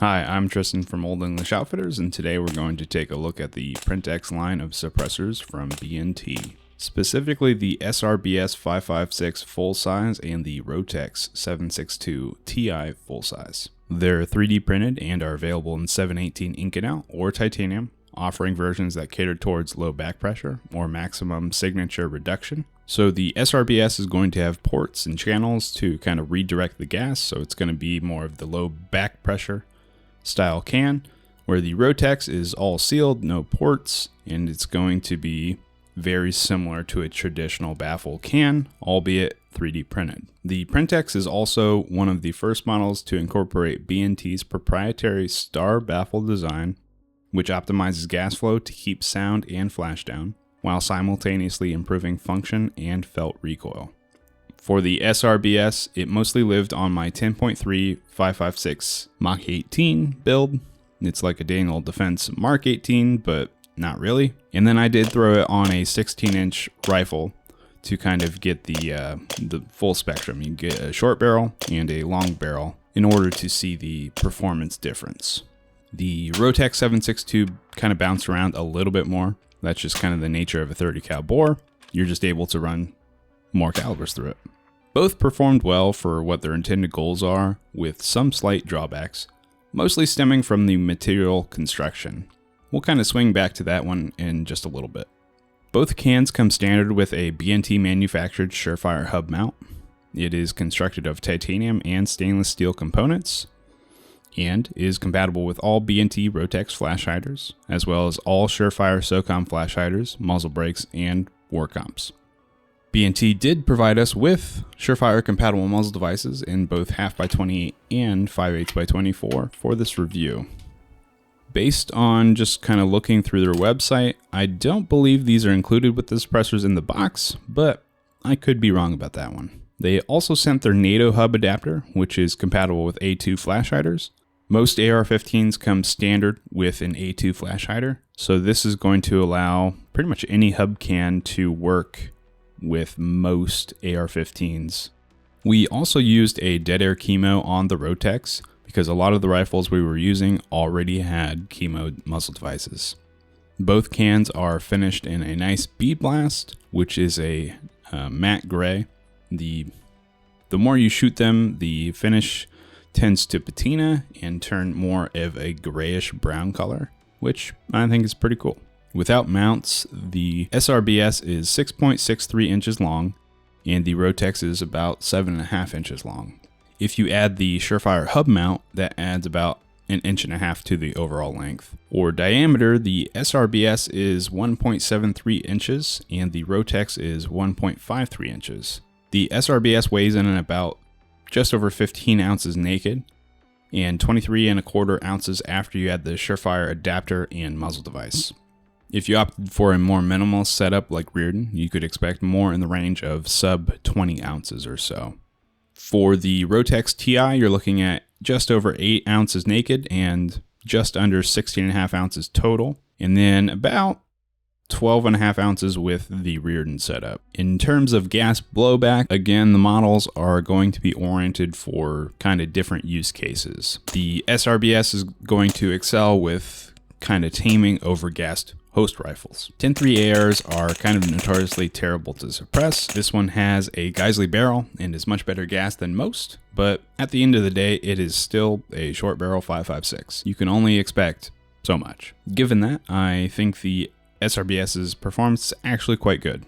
Hi, I'm Tristan from Old English Outfitters, and today we're going to take a look at the PrintX line of suppressors from B&T. Specifically the SRBS 556 full size and the Rotex 762 Ti full size. They're 3D printed and are available in 718 ink and out or titanium, offering versions that cater towards low back pressure or maximum signature reduction. So the SRBS is going to have ports and channels to kind of redirect the gas, so it's going to be more of the low back pressure style can, where the Rotex is all sealed, no ports, and it's going to be very similar to a traditional baffle can, albeit 3D printed. The PrintX is also one of the first models to incorporate B&T's proprietary star baffle design, which optimizes gas flow to keep sound and flash down, while simultaneously improving function and felt recoil. For the SRBS, it mostly lived on my 10.3 556 Mach 18 build. It's like a Daniel Defense Mark 18, but not really. And then I did throw it on a 16-inch rifle to kind of get the full spectrum. You get a short barrel and a long barrel in order to see the performance difference. The Rotex 762 kind of bounced around a little bit more. That's just kind of the nature of a 30 cal bore. You're just able to run more calibers through it. Both performed well for what their intended goals are, with some slight drawbacks, mostly stemming from the material construction. We'll kind of swing back to that one in just a little bit. Both cans come standard with a B&T manufactured Surefire hub mount. It is constructed of titanium and stainless steel components, and is compatible with all B&T Rotex flash hiders, as well as all Surefire SOCOM flash hiders, muzzle brakes, and war comps. B&T did provide us with Surefire compatible muzzle devices in both 1/2x28 and 5/8x24 for this review. Based on just kind of looking through their website, I don't believe these are included with the suppressors in the box, but I could be wrong about that one. They also sent their NATO hub adapter, which is compatible with A2 flash hiders. Most AR-15s come standard with an A2 flash hider, so this is going to allow pretty much any hub can to work with most AR-15s. We also used a dead air chemo on the Rotex because a lot of the rifles we were using already had chemo muzzle devices. Both cans are finished in a nice bead blast, which is a matte gray. The more you shoot them, the finish tends to patina and turn more of a grayish brown color, which I think is pretty cool. Without mounts, the SRBS is 6.63 inches long, and the Rotex is about 7.5 inches long. If you add the Surefire hub mount, that adds about 1.5 inches to the overall length. For diameter, the SRBS is 1.73 inches, and the Rotex is 1.53 inches. The SRBS weighs in at about just over 15 ounces naked, and 23.25 ounces after you add the Surefire adapter and muzzle device. If you opted for a more minimal setup like Reardon, you could expect more in the range of sub 20 ounces or so. For the Rotex Ti, you're looking at just over 8 ounces naked and just under 16.5 ounces total, and then about 12.5 ounces with the Reardon setup. In terms of gas blowback, again, the models are going to be oriented for kind of different use cases. The SRBS is going to excel with kind of taming overgassed host rifles. 10.3 ARs are kind of notoriously terrible to suppress. This one has a Geisley barrel and is much better gas than most, but at the end of the day, it is still a short barrel 5.56. You can only expect so much. Given that, I think the SRBS's performance is actually quite good.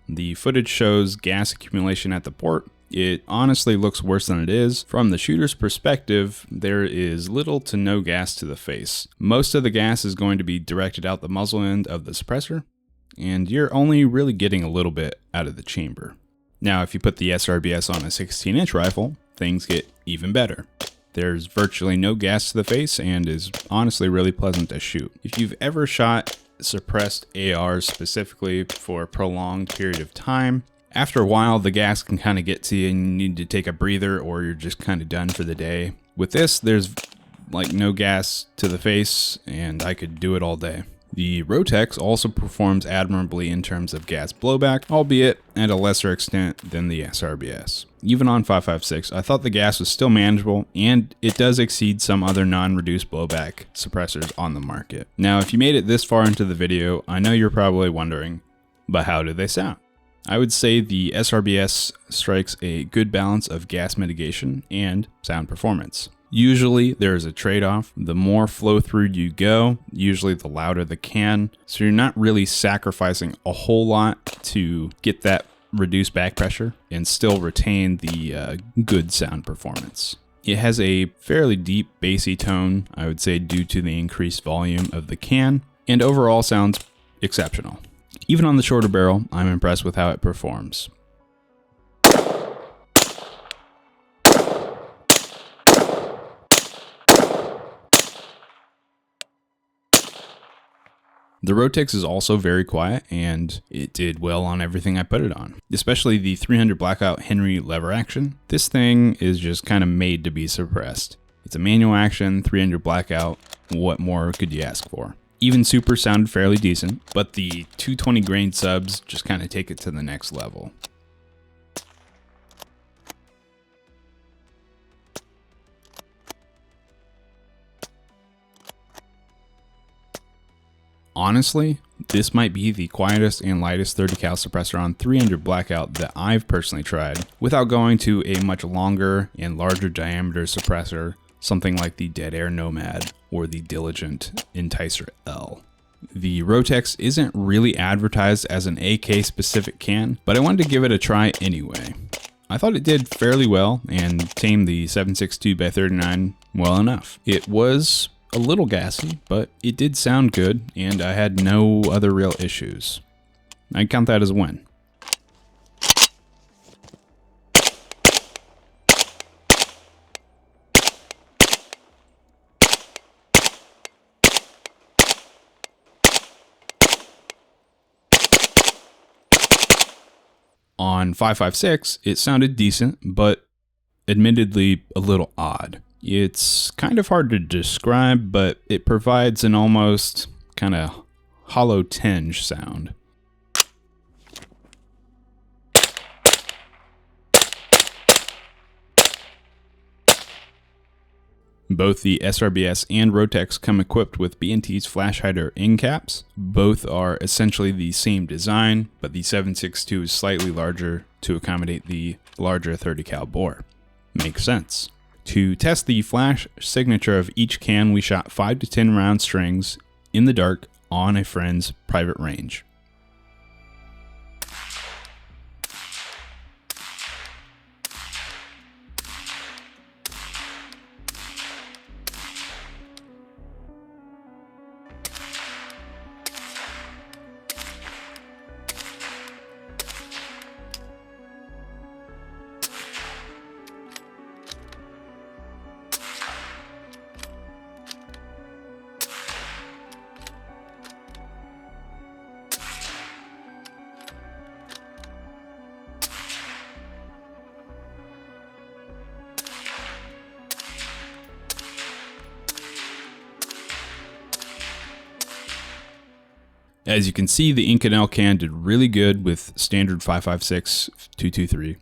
The footage shows gas accumulation at the port. It honestly looks worse than it is. From the shooter's perspective, there is little to no gas to the face. Most of the gas is going to be directed out the muzzle end of the suppressor, and you're only really getting a little bit out of the chamber. Now, if you put the SRBS on a 16-inch rifle, things get even better. There's virtually no gas to the face and is honestly really pleasant to shoot. If you've ever shot suppressed ARs specifically for a prolonged period of time, after a while the gas can kind of get to you and you need to take a breather, or you're just kind of done for the day. With this, there's like no gas to the face and I could do it all day. The Rotex also performs admirably in terms of gas blowback, albeit at a lesser extent than the SRBS. Even on 556, I thought the gas was still manageable, and it does exceed some other non-reduced blowback suppressors on the market. Now, if you made it this far into the video, I know you're probably wondering, but how do they sound? I would say the SRBS strikes a good balance of gas mitigation and sound performance. Usually there is a trade-off. The more flow through you go, usually the louder the can. So you're not really sacrificing a whole lot to get that reduced back pressure and still retain the good sound performance. It has a fairly deep bassy tone, I would say, due to the increased volume of the can, and overall sounds exceptional. Even on the shorter barrel, I'm impressed with how it performs. The Rotex is also very quiet, and it did well on everything I put it on, especially the 300 blackout Henry lever action. This thing is just kind of made to be suppressed. It's a manual action, 300 blackout. What more could you ask for? Even super sounded fairly decent, but the 220 grain subs just kind of take it to the next level. Honestly, this might be the quietest and lightest 30 cal suppressor on 300 blackout that I've personally tried, without going to a much longer and larger diameter suppressor, something like the Dead Air Nomad or the Diligent Enticer L. The Rotex isn't really advertised as an AK specific can, but I wanted to give it a try anyway. I thought it did fairly well and tamed the 7.62x39 well enough. It was a little gassy, but it did sound good, and I had no other real issues. I'd count that as a win. On 556, it sounded decent, but admittedly a little odd. It's kind of hard to describe, but it provides an almost kind of hollow tinge sound. Both the SRBS and Rotex come equipped with B&T's flash hider end caps. Both are essentially the same design, but the 7.62 is slightly larger to accommodate the larger 30 cal bore. Makes sense. To test the flash signature of each can, we shot 5 to 10 round strings in the dark on a friend's private range. As you can see, the Inconel can did really good with standard 5.56 223,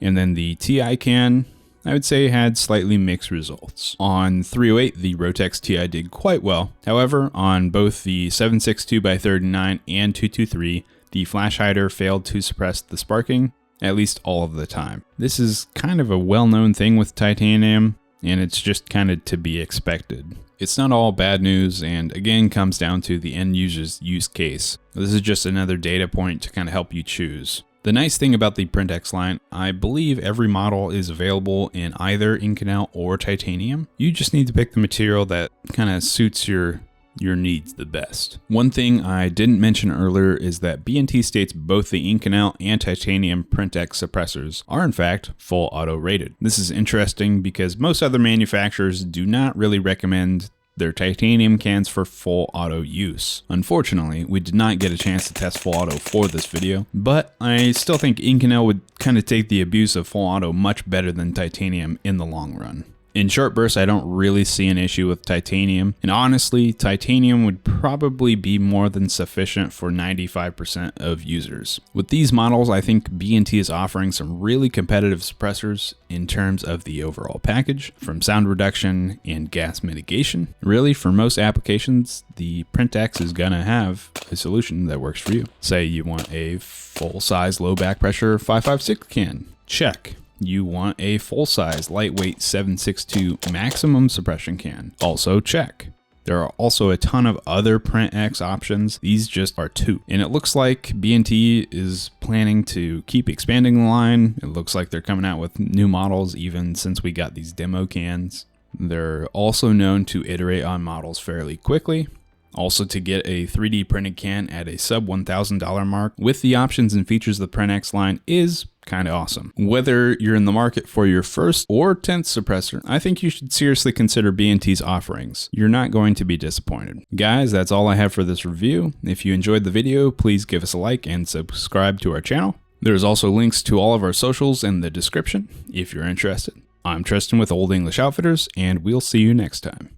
and then the TI can, I would say, had slightly mixed results. On 308, the Rotex TI did quite well. However, on both the 7.62x39 and 223, the flash hider failed to suppress the sparking, at least all of the time. This is kind of a well-known thing with titanium, and it's just kind of to be expected. It's not all bad news, and again comes down to the end user's use case. This is just another data point to kind of help you choose. The nice thing about the PrintX line, I believe every model is available in either Inconel or titanium. You just need to pick the material that kind of suits your needs the best. One thing I didn't mention earlier is that B&T states both the Inconel and titanium PrintX suppressors are in fact full auto rated. This is interesting because most other manufacturers do not really recommend their titanium cans for full auto use. Unfortunately, we did not get a chance to test full auto for this video, but I still think Inconel would kind of take the abuse of full auto much better than titanium in the long run. In short bursts, I don't really see an issue with titanium, and honestly, titanium would probably be more than sufficient for 95% of users. With these models, I think B&T is offering some really competitive suppressors in terms of the overall package, from sound reduction and gas mitigation. Really, for most applications, the PrintX is gonna have a solution that works for you. Say you want a full-size low back pressure 556 can, check. You want a full-size lightweight 762 maximum suppression can, also check. There are also a ton of other PrintX options. These just are two. And it looks like B&T is planning to keep expanding the line. It looks like they're coming out with new models even since we got these demo cans. They're also known to iterate on models fairly quickly. Also, to get a 3D printed can at a sub $1,000 mark with the options and features of the PrintX line is kind of awesome. Whether you're in the market for your first or 10th suppressor, I think you should seriously consider B&T's offerings. You're not going to be disappointed. Guys, that's all I have for this review. If you enjoyed the video, please give us a like and subscribe to our channel. There's also links to all of our socials in the description if you're interested. I'm Tristan with Old English Outfitters, and we'll see you next time.